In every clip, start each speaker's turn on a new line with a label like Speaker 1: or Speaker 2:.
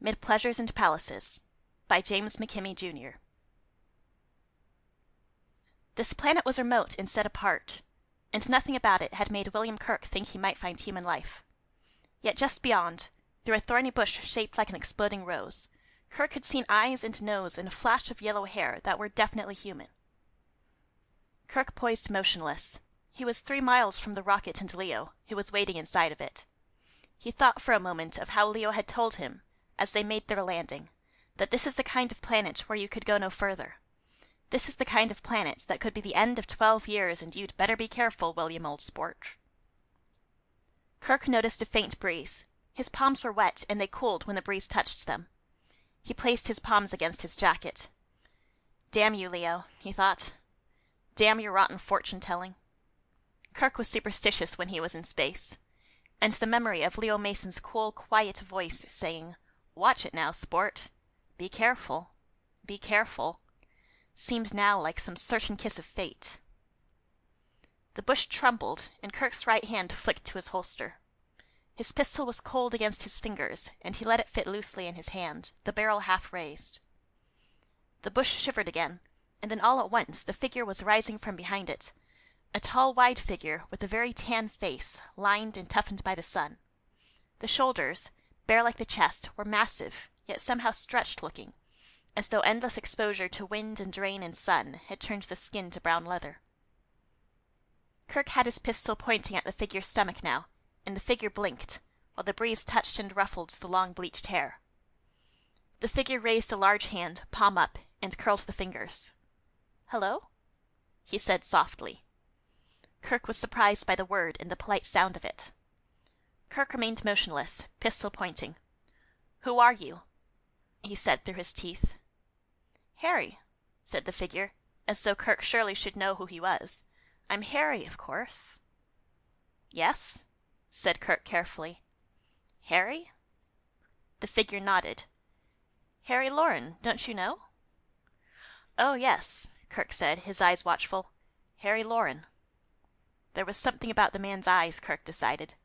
Speaker 1: Mid Pleasures and Palaces by James McKimmey, Jr. This planet was remote and set apart, and nothing about it had made William Kirk think he might find human life. Yet just beyond, through a thorny bush shaped like an exploding rose, Kirk had seen eyes and nose and a flash of yellow hair that were definitely human. Kirk poised motionless. He was 3 miles from the rocket and Leo, who was waiting inside of it. He thought for a moment of how Leo had told him, as they made their landing, that this is the kind of planet where you could go no further. This is the kind of planet that could be the end of 12 years, and you'd better be careful, William, old sport. Kirk noticed a faint breeze. His palms were wet, and they cooled when the breeze touched them. He placed his palms against his jacket. Damn you, Leo, he thought. Damn your rotten fortune-telling. Kirk was superstitious when he was in space, and the memory of Leo Mason's cool, quiet voice saying, "Watch it now, sport. Be careful. Be careful," seemed now like some certain kiss of fate. The bush trembled, and Kirk's right hand flicked to his holster. His pistol was cold against his fingers, and he let it fit loosely in his hand, the barrel half raised. The bush shivered again, and then all at once the figure was rising from behind it, a tall, wide figure with a very tan face, lined and toughened by the sun. The shoulders, bare like the chest, were massive, yet somehow stretched-looking, as though endless exposure to wind and rain and sun had turned the skin to brown leather. Kirk had his pistol pointing at the figure's stomach now, and the figure blinked, while the breeze touched and ruffled the long bleached hair. The figure raised a large hand, palm up, and curled the fingers. "Hello?" he said softly. Kirk was surprised by the word and the polite sound of it. Kirk remained motionless, pistol pointing. "Who are you?" he said through his teeth. "Harry," said the figure, as though Kirk surely should know who he was. "I'm Harry, of course." "Yes?" said Kirk carefully. "Harry?" The figure nodded. "Harry Loren, don't you know?" "Oh, yes," Kirk said, his eyes watchful. "Harry Loren." There was something about the man's eyes, Kirk decided.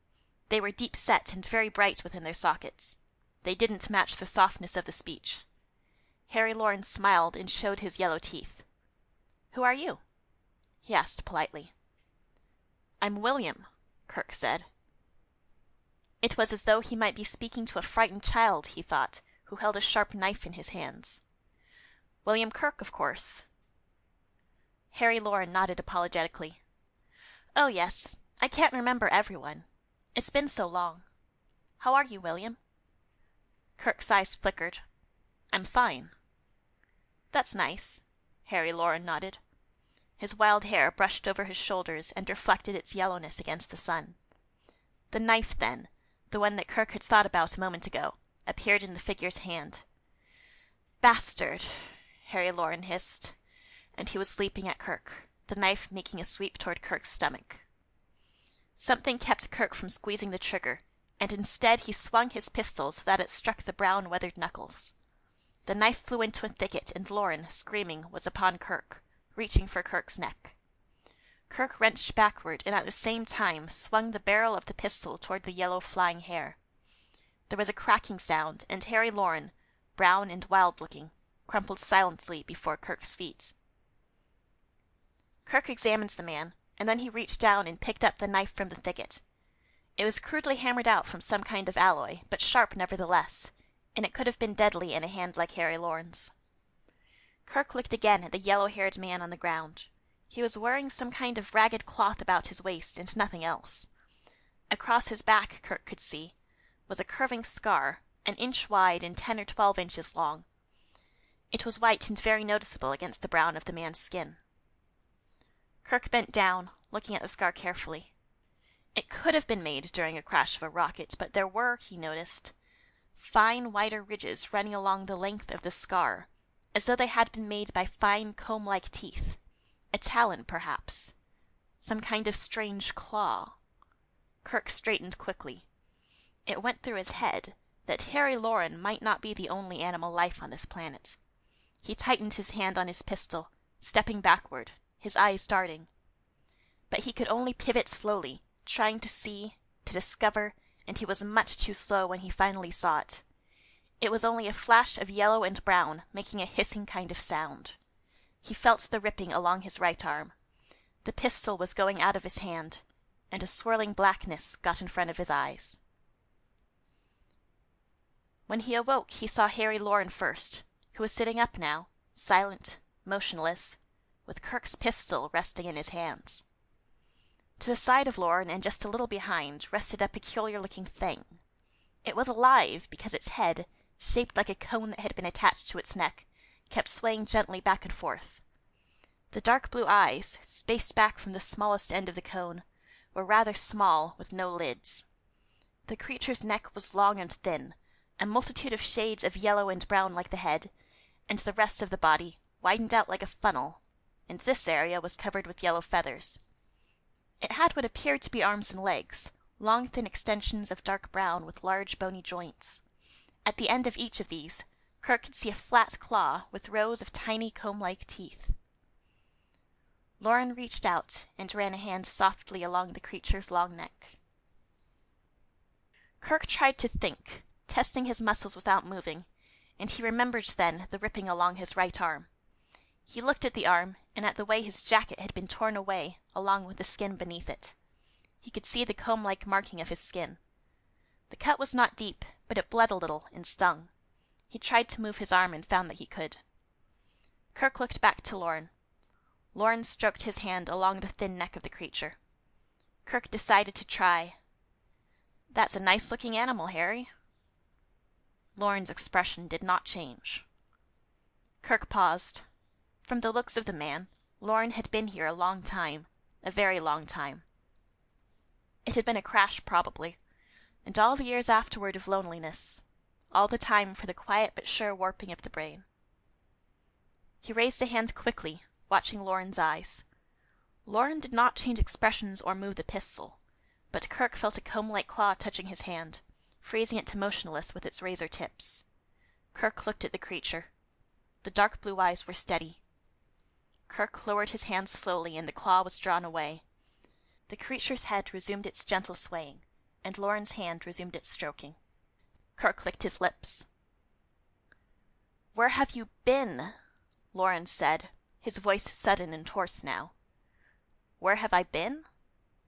Speaker 1: They were deep-set and very bright within their sockets. They didn't match the softness of the speech. Harry Loren smiled and showed his yellow teeth. "Who are you?" he asked politely. "I'm William," Kirk said. It was as though he might be speaking to a frightened child, he thought, who held a sharp knife in his hands. "William Kirk, of course." Harry Loren nodded apologetically. "Oh, yes. I can't remember everyone. It's been so long. How are you, William?" Kirk's eyes flickered. "I'm fine." "That's nice." Harry Loren nodded. His wild hair brushed over his shoulders and reflected its yellowness against the sun. The knife, then, the one that Kirk had thought about a moment ago, appeared in the figure's hand. "Bastard!" Harry Loren hissed, and he was sleeping at Kirk, the knife making a sweep toward Kirk's stomach. Something kept Kirk from squeezing the trigger, and instead he swung his pistol so that it struck the brown, weathered knuckles. The knife flew into a thicket, and Loren, screaming, was upon Kirk, reaching for Kirk's neck. Kirk wrenched backward and at the same time swung the barrel of the pistol toward the yellow flying hair. There was a cracking sound, and Harry Loren, brown and wild-looking, crumpled silently before Kirk's feet. Kirk examined the man, and then he reached down and picked up the knife from the thicket. It was crudely hammered out from some kind of alloy, but sharp nevertheless, and it could have been deadly in a hand like Harry Loren's. Kirk looked again at the yellow-haired man on the ground. He was wearing some kind of ragged cloth about his waist and nothing else. Across his back, Kirk could see, was a curving scar, an inch wide and 10 or 12 inches long. It was white and very noticeable against the brown of the man's skin. Kirk bent down, looking at the scar carefully. It could have been made during a crash of a rocket, but there were, he noticed, fine, wider ridges running along the length of the scar, as though they had been made by fine, comb-like teeth. A talon, perhaps. Some kind of strange claw. Kirk straightened quickly. It went through his head that Harry Loren might not be the only animal life on this planet. He tightened his hand on his pistol, stepping backward, his eyes darting. But he could only pivot slowly, trying to see, to discover, and he was much too slow when he finally saw it. It was only a flash of yellow and brown, making a hissing kind of sound. He felt the ripping along his right arm. The pistol was going out of his hand, and a swirling blackness got in front of his eyes. When he awoke, he saw Harry Lauren first, who was sitting up now, silent, motionless, with Kirk's pistol resting in his hands. To the side of Lauren, and just a little behind, rested a peculiar-looking thing. It was alive, because its head, shaped like a cone that had been attached to its neck, kept swaying gently back and forth. The dark blue eyes, spaced back from the smallest end of the cone, were rather small, with no lids. The creature's neck was long and thin, a multitude of shades of yellow and brown like the head, and the rest of the body widened out like a funnel, and this area was covered with yellow feathers. It had what appeared to be arms and legs, long thin extensions of dark brown with large bony joints. At the end of each of these, Kirk could see a flat claw with rows of tiny comb-like teeth. Lauren reached out and ran a hand softly along the creature's long neck. Kirk tried to think, testing his muscles without moving, and he remembered then the ripping along his right arm. He looked at the arm, and at the way his jacket had been torn away, along with the skin beneath it. He could see the comb-like marking of his skin. The cut was not deep, but it bled a little and stung. He tried to move his arm and found that he could. Kirk looked back to Lauren. Lauren stroked his hand along the thin neck of the creature. Kirk decided to try. "That's a nice-looking animal, Harry." Lauren's expression did not change. Kirk paused. From the looks of the man, Lauren had been here a long time, a very long time. It had been a crash, probably, and all the years afterward of loneliness, all the time for the quiet but sure warping of the brain. He raised a hand quickly, watching Lauren's eyes. Lauren did not change expressions or move the pistol, but Kirk felt a comb-like claw touching his hand, freezing it to motionless with its razor tips. Kirk looked at the creature. The dark blue eyes were steady. Kirk lowered his hand slowly, and the claw was drawn away. The creature's head resumed its gentle swaying, and Lauren's hand resumed its stroking. Kirk licked his lips. "Where have you been?" Lauren said, his voice sudden and hoarse now. "Where have I been?"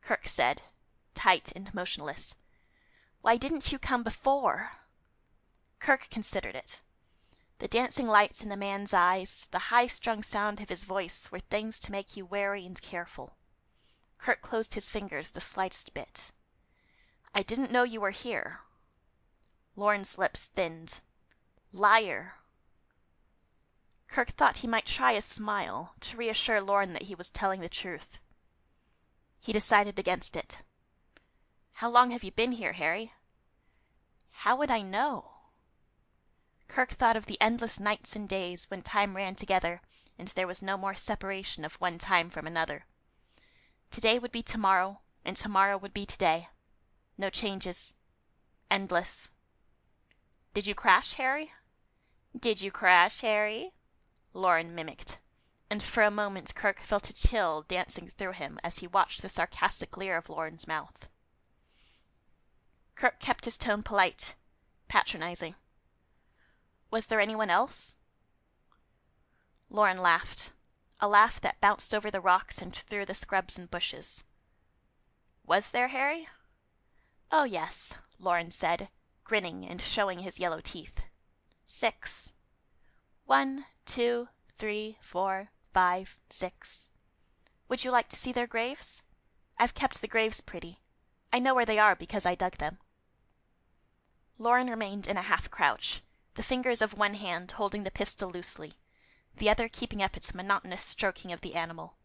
Speaker 1: Kirk said, tight and motionless. "Why didn't you come before?" Kirk considered it. The dancing lights in the man's eyes, the high-strung sound of his voice were things to make you wary and careful. Kirk closed his fingers the slightest bit. "I didn't know you were here." Lauren's lips thinned. "Liar." Kirk thought he might try a smile, to reassure Lauren that he was telling the truth. He decided against it. "How long have you been here, Harry?" "How would I know?" Kirk thought of the endless nights and days when time ran together, and there was no more separation of one time from another. Today would be tomorrow, and tomorrow would be today. No changes. Endless. "Did you crash, Harry?" "Did you crash, Harry?" Lauren mimicked, and for a moment Kirk felt a chill dancing through him as he watched the sarcastic leer of Lauren's mouth. Kirk kept his tone polite, patronizing. "Was there anyone else?" Lauren laughed, a laugh that bounced over the rocks and through the scrubs and bushes. "Was there, Harry?" "Oh, yes," Lauren said, grinning and showing his yellow teeth. 6. 1, 2, 3, 4, 5, 6. Would you like to see their graves? I've kept the graves pretty. I know where they are because I dug them." Lauren remained in a half-crouch, the fingers of one hand holding the pistol loosely, the other keeping up its monotonous stroking of the animal.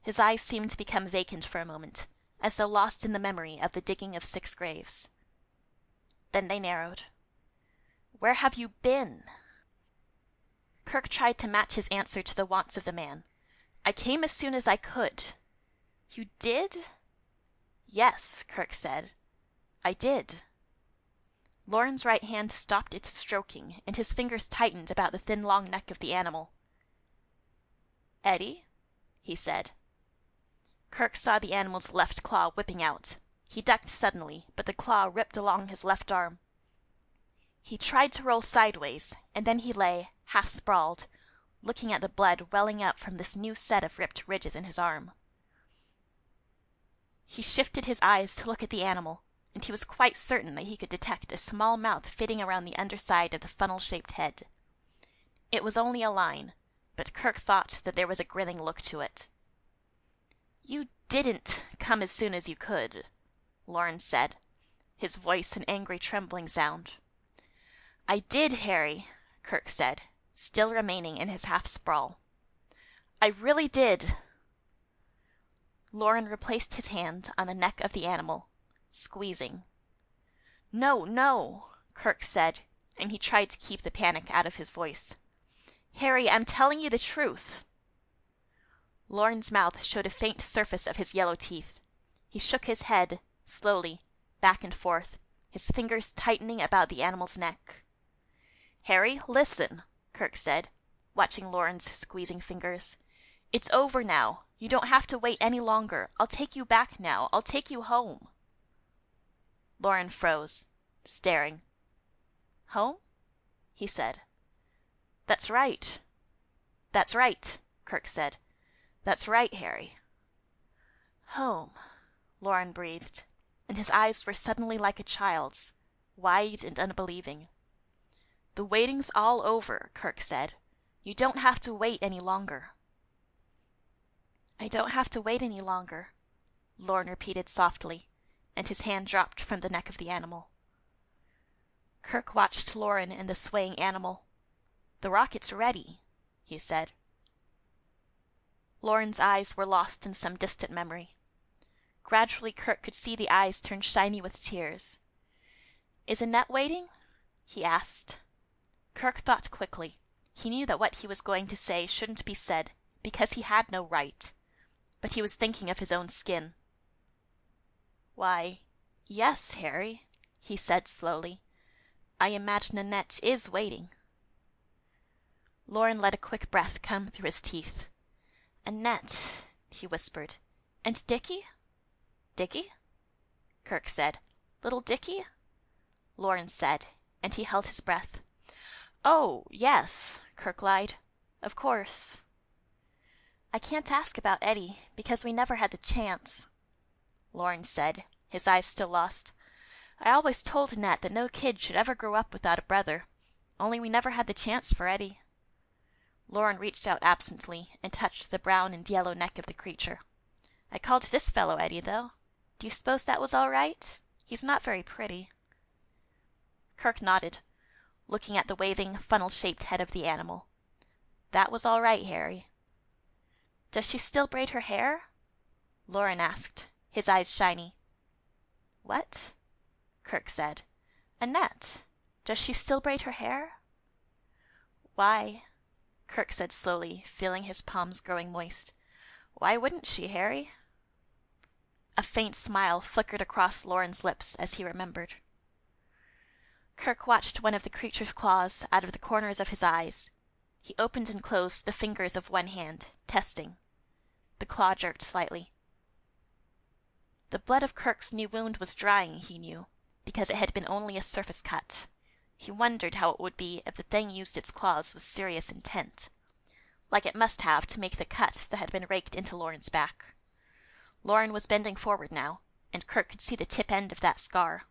Speaker 1: His eyes seemed to become vacant for a moment, as though lost in the memory of the digging of 6 graves. Then they narrowed. "Where have you been?" Kirk tried to match his answer to the wants of the man. "I came as soon as I could." "You did?" "Yes," Kirk said. "I did." Lauren's right hand stopped its stroking, and his fingers tightened about the thin long neck of the animal. "Eddie?" he said. Kirk saw the animal's left claw whipping out. He ducked suddenly, but the claw ripped along his left arm. He tried to roll sideways, and then he lay, half sprawled, looking at the blood welling up from this new set of ripped ridges in his arm. He shifted his eyes to look at the animal, and he was quite certain that he could detect a small mouth fitting around the underside of the funnel-shaped head. It was only a line, but Kirk thought that there was a grinning look to it. "You didn't come as soon as you could," Lawrence said, his voice an angry trembling sound. "I did, Harry," Kirk said, still remaining in his half-sprawl. "I really did." Lauren replaced his hand on the neck of the animal, squeezing. "No, no," Kirk said, and he tried to keep the panic out of his voice. "Harry, I'm telling you the truth." Lauren's mouth showed a faint surface of his yellow teeth. He shook his head, slowly, back and forth, his fingers tightening about the animal's neck. "Harry, listen," Kirk said, watching Lauren's squeezing fingers. "It's over now. You don't have to wait any longer. I'll take you back now. I'll take you home." Lauren froze, staring. "Home?" he said. "That's right." "That's right," Kirk said. "That's right, Harry." "Home," Lauren breathed, and his eyes were suddenly like a child's, wide and unbelieving. "The waiting's all over," Kirk said. "You don't have to wait any longer." "I don't have to wait any longer," Lauren repeated softly, and his hand dropped from the neck of the animal. Kirk watched Lauren and the swaying animal. "The rocket's ready," he said. Lauren's eyes were lost in some distant memory. Gradually Kirk could see the eyes turn shiny with tears. "Is Annette waiting?" he asked. Kirk thought quickly. He knew that what he was going to say shouldn't be said, because he had no right. But he was thinking of his own skin. "Why, yes, Harry," he said slowly. "I imagine Annette is waiting." Lauren let a quick breath come through his teeth. "Annette," he whispered. "And Dickie?" "Dickie?" Kirk said. "Little Dickie?" Lauren said, and he held his breath. "Oh, yes," Kirk lied. "Of course." "I can't ask about Eddie, because we never had the chance," Lauren said, his eyes still lost. "I always told Annette that no kid should ever grow up without a brother, only we never had the chance for Eddie." Lauren reached out absently and touched the brown and yellow neck of the creature. "I called this fellow Eddie, though. Do you suppose that was all right? He's not very pretty." Kirk nodded, looking at the waving, funnel-shaped head of the animal. "That was all right, Harry." "Does she still braid her hair?" Lauren asked, his eyes shiny. "What?" Kirk said. "Annette. Does she still braid her hair?" "Why," Kirk said slowly, feeling his palms growing moist. "Why wouldn't she, Harry?" A faint smile flickered across Lauren's lips as he remembered. Kirk watched one of the creature's claws out of the corners of his eyes. He opened and closed the fingers of one hand, testing. The claw jerked slightly. The blood of Kirk's new wound was drying, he knew, because it had been only a surface cut. He wondered how it would be if the thing used its claws with serious intent, like it must have to make the cut that had been raked into Lauren's back. Lauren was bending forward now, and Kirk could see the tip end of that scar.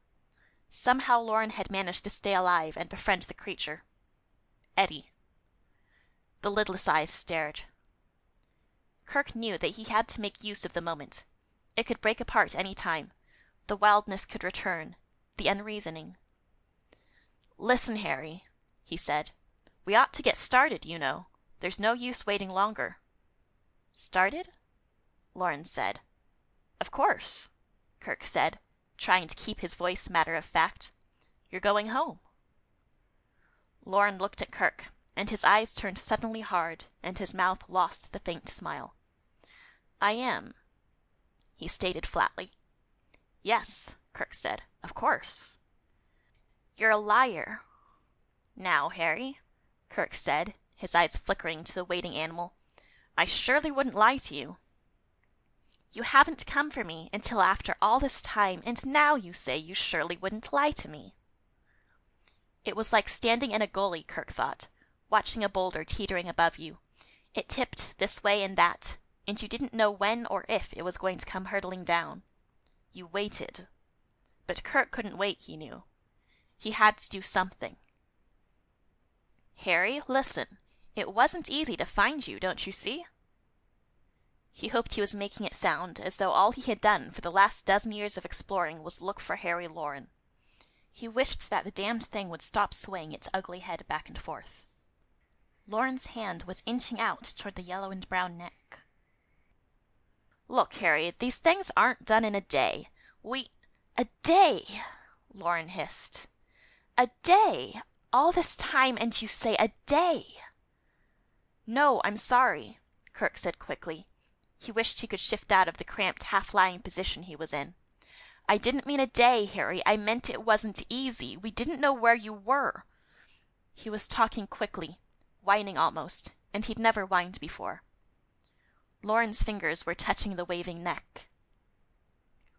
Speaker 1: Somehow Lauren had managed to stay alive and befriend the creature. Eddie. The lidless eyes stared. Kirk knew that he had to make use of the moment. It could break apart any time. The wildness could return, the unreasoning. "Listen, Harry," he said. "We ought to get started, you know. There's no use waiting longer." "Started?" Lauren said. "Of course," Kirk said, trying to keep his voice matter of fact. "You're going home." Lauren looked at Kirk, and his eyes turned suddenly hard, and his mouth lost the faint smile. "I am," he stated flatly. "Yes," Kirk said. "Of course." "You're a liar." "Now, Harry," Kirk said, his eyes flickering to the waiting animal, "I surely wouldn't lie to you." "You haven't come for me until after all this time, and now you say you surely wouldn't lie to me." It was like standing in a gully, Kirk thought, watching a boulder teetering above you. It tipped this way and that, and you didn't know when or if it was going to come hurtling down. You waited. But Kirk couldn't wait, he knew. He had to do something. Harry, listen. It wasn't easy to find you, don't you see? He hoped he was making it sound as though all he had done for the last dozen years of exploring was look for Harry Lauren. He wished that the damned thing would stop swaying its ugly head back and forth. Lauren's hand was inching out toward the yellow and brown neck. Look, Harry, these things aren't done in a day. A day, Lauren hissed. A day! All this time and you say a day! No, I'm sorry, Kirk said quickly. He wished he could shift out of the cramped, half-lying position he was in. I didn't mean a day, Harry. I meant it wasn't easy. We didn't know where you were. He was talking quickly, whining almost, and he'd never whined before. Lauren's fingers were touching the waving neck.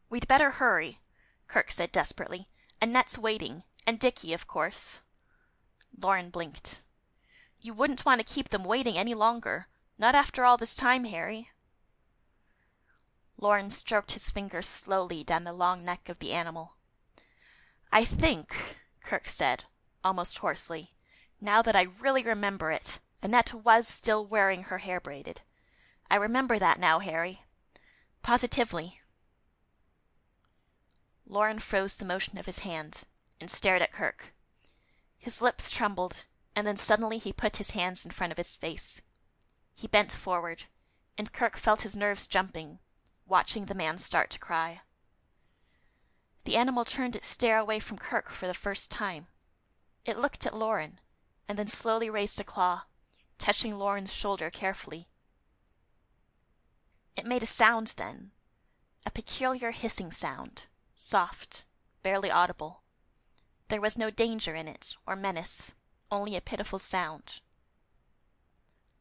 Speaker 1: We'd better hurry, Kirk said desperately. Annette's waiting, and Dickie, of course. Lauren blinked. You wouldn't want to keep them waiting any longer. Not after all this time, Harry. Lauren stroked his fingers slowly down the long neck of the animal. I think, Kirk said, almost hoarsely, now that I really remember it, Annette was still wearing her hair braided. I remember that now, Harry. Positively. Lauren froze the motion of his hand and stared at Kirk. His lips trembled, and then suddenly he put his hands in front of his face. He bent forward, and Kirk felt his nerves jumping, watching the man start to cry. The animal turned its stare away from Kirk for the first time. It looked at Lauren, and then slowly raised a claw, touching Lauren's shoulder carefully. It made a sound then, a peculiar hissing sound, soft, barely audible. There was no danger in it, or menace, only a pitiful sound.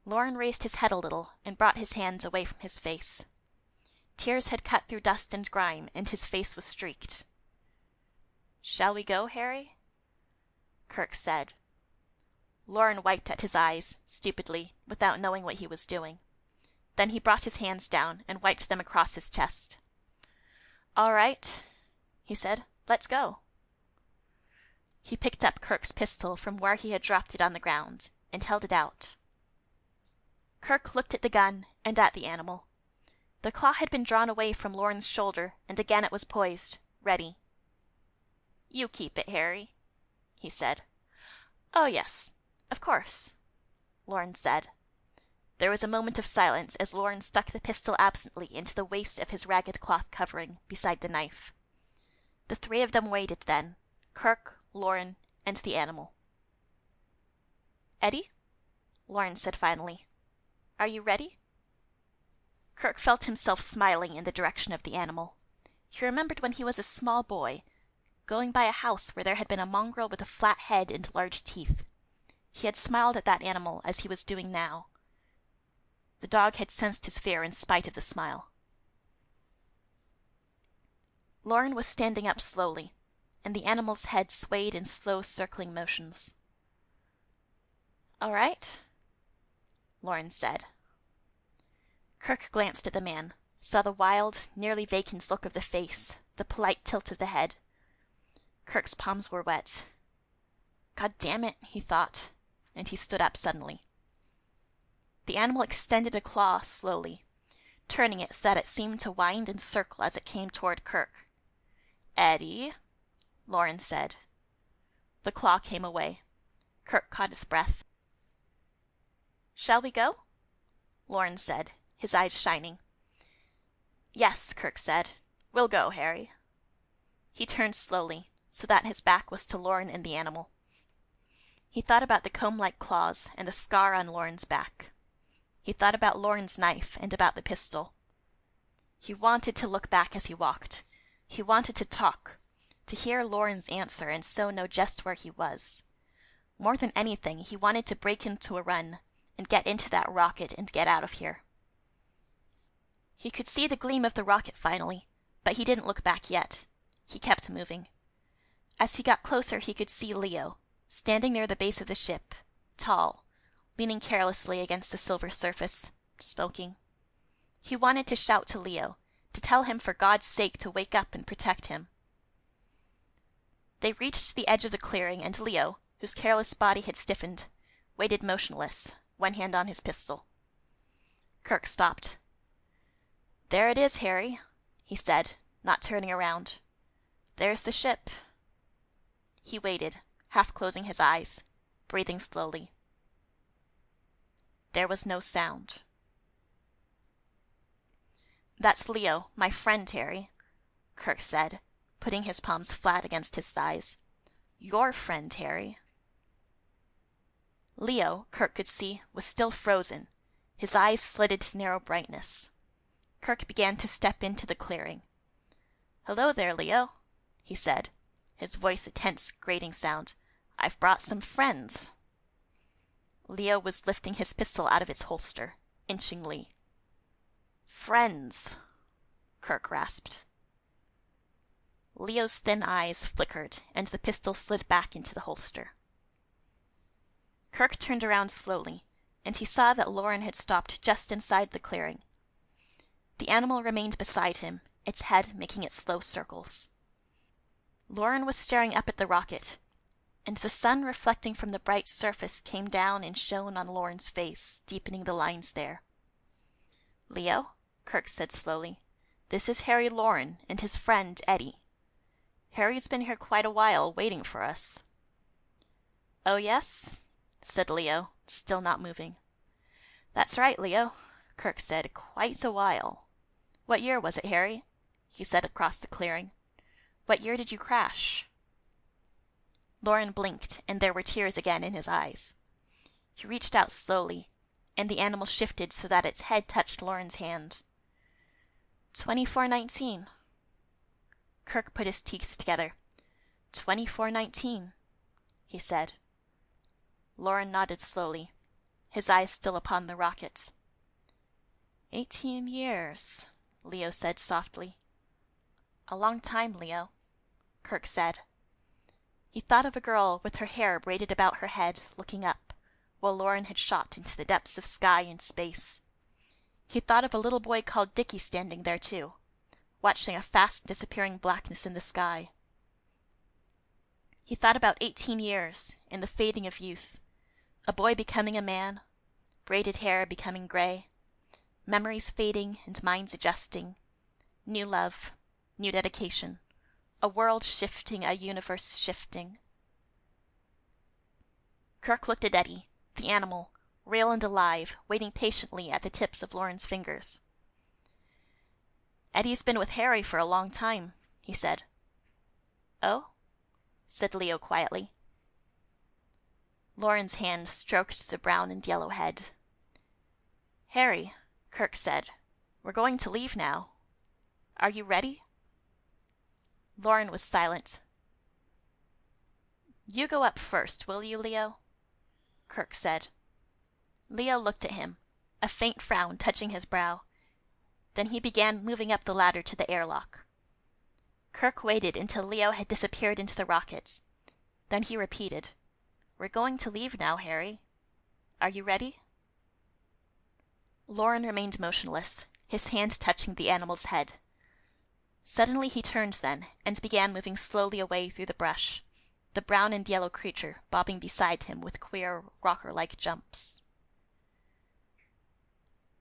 Speaker 1: Lauren raised his head a little and brought his hands away from his face. Tears had cut through dust and grime, and his face was streaked. Shall we go, Harry? Kirk said. Lauren wiped at his eyes, stupidly, without knowing what he was doing. Then he brought his hands down and wiped them across his chest. All right, he said. Let's go. He picked up Kirk's pistol from where he had dropped it on the ground and held it out. Kirk looked at the gun and at the animal. The claw had been drawn away from Lauren's shoulder, and again it was poised, ready. You keep it, Harry, he said. Oh, yes, of course, Lauren said. There was a moment of silence as Lauren stuck the pistol absently into the waist of his ragged cloth covering beside the knife. The three of them waited then, Kirk, Lauren, and the animal. Eddie, Lauren said finally, are you ready? Kirk felt himself smiling in the direction of the animal. He remembered when he was a small boy, going by a house where there had been a mongrel with a flat head and large teeth. He had smiled at that animal as he was doing now. The dog had sensed his fear in spite of the smile. Lauren was standing up slowly, and the animal's head swayed in slow circling motions. All right, Lauren said. Kirk glanced at the man, saw the wild, nearly vacant look of the face, the polite tilt of the head. Kirk's palms were wet. God damn it, he thought, and he stood up suddenly. The animal extended a claw slowly, turning it so that it seemed to wind and circle as it came toward Kirk. Eddie, Lauren said. The claw came away. Kirk caught his breath. Shall we go? Lauren said, his eyes shining. Yes, Kirk said. We'll go, Harry. He turned slowly, so that his back was to Lauren and the animal. He thought about the comb-like claws and the scar on Lauren's back. He thought about Lauren's knife and about the pistol. He wanted to look back as he walked. He wanted to talk, to hear Lauren's answer and so know just where he was. More than anything, he wanted to break into a run and get into that rocket and get out of here. He could see the gleam of the rocket finally, but he didn't look back yet. He kept moving. As he got closer, he could see Leo, standing near the base of the ship, tall, leaning carelessly against the silver surface, smoking. He wanted to shout to Leo, to tell him for God's sake to wake up and protect him. They reached the edge of the clearing, and Leo, whose careless body had stiffened, waited motionless, one hand on his pistol. Kirk stopped. "There it is, Harry," he said, not turning around. "There's the ship." He waited, half closing his eyes, breathing slowly. There was no sound. "That's Leo, my friend, Harry," Kirk said, putting his palms flat against his thighs. "Your friend, Harry." Leo, Kirk could see, was still frozen, his eyes slitted to narrow brightness. Kirk began to step into the clearing. "Hello there, Leo," he said, his voice a tense, grating sound. "I've brought some friends." Leo was lifting his pistol out of its holster, inching Lee. "Friends," Kirk rasped. Leo's thin eyes flickered, and the pistol slid back into the holster. Kirk turned around slowly, and he saw that Lauren had stopped just inside the clearing. The animal remained beside him, its head making its slow circles. Lauren was staring up at the rocket, and the sun reflecting from the bright surface came down and shone on Lauren's face, deepening the lines there. "Leo," Kirk said slowly, "this is Harry Lauren and his friend Eddie. Harry's been here quite a while, waiting for us." "Oh, yes?" said Leo, still not moving. "That's right, Leo," Kirk said, "quite a while. What year was it, Harry?" he said across the clearing. "What year did you crash?" Lauren blinked, and there were tears again in his eyes. He reached out slowly, and the animal shifted so that its head touched Lauren's hand. 2419. Kirk put his teeth together. 2419, he said. Lauren nodded slowly, his eyes still upon the rocket. 18 years, Leo said softly. "A long time, Leo," Kirk said. He thought of a girl with her hair braided about her head, looking up, while Lauren had shot into the depths of sky and space. He thought of a little boy called Dickie standing there too, watching a fast disappearing blackness in the sky. He thought about 18 years, and the fading of youth, a boy becoming a man, braided hair becoming gray, memories fading and minds adjusting, new love, new dedication, a world shifting, a universe shifting. Kirk looked at Eddie, the animal, real and alive, waiting patiently at the tips of Lauren's fingers. "Eddie's been with Harry for a long time," he said. "Oh?" said Leo quietly. Lauren's hand stroked the brown and yellow head. "Harry," Kirk said, "we're going to leave now. Are you ready?" Lauren was silent. "You go up first, will you, Leo?" Kirk said. Leo looked at him, a faint frown touching his brow. Then he began moving up the ladder to the airlock. Kirk waited until Leo had disappeared into the rocket. Then he repeated, "We're going to leave now, Harry. Are you ready?" Lauren remained motionless, his hand touching the animal's head. Suddenly he turned then, and began moving slowly away through the brush, the brown and yellow creature bobbing beside him with queer, rocker-like jumps.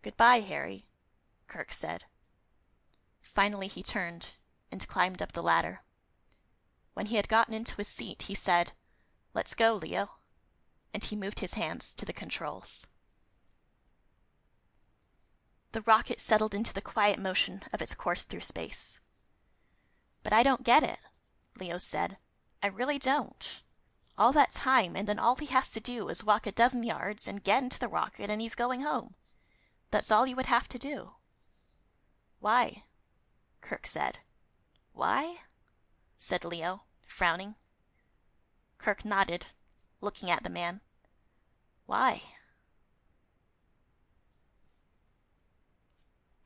Speaker 1: "Goodbye, Harry," Kirk said. Finally he turned, and climbed up the ladder. When he had gotten into his seat, he said, "Let's go, Leo," and he moved his hands to the controls. The rocket settled into the quiet motion of its course through space. "But I don't get it," Leo said. "I really don't. All that time, and then all he has to do is walk a dozen yards and get into the rocket and he's going home. That's all you would have to do." "Why?" Kirk said. "Why?" said Leo, frowning. Kirk nodded, looking at the man. "Why?"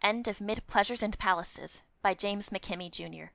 Speaker 1: End of Mid Pleasures and Palaces by James McKimmey, Jr.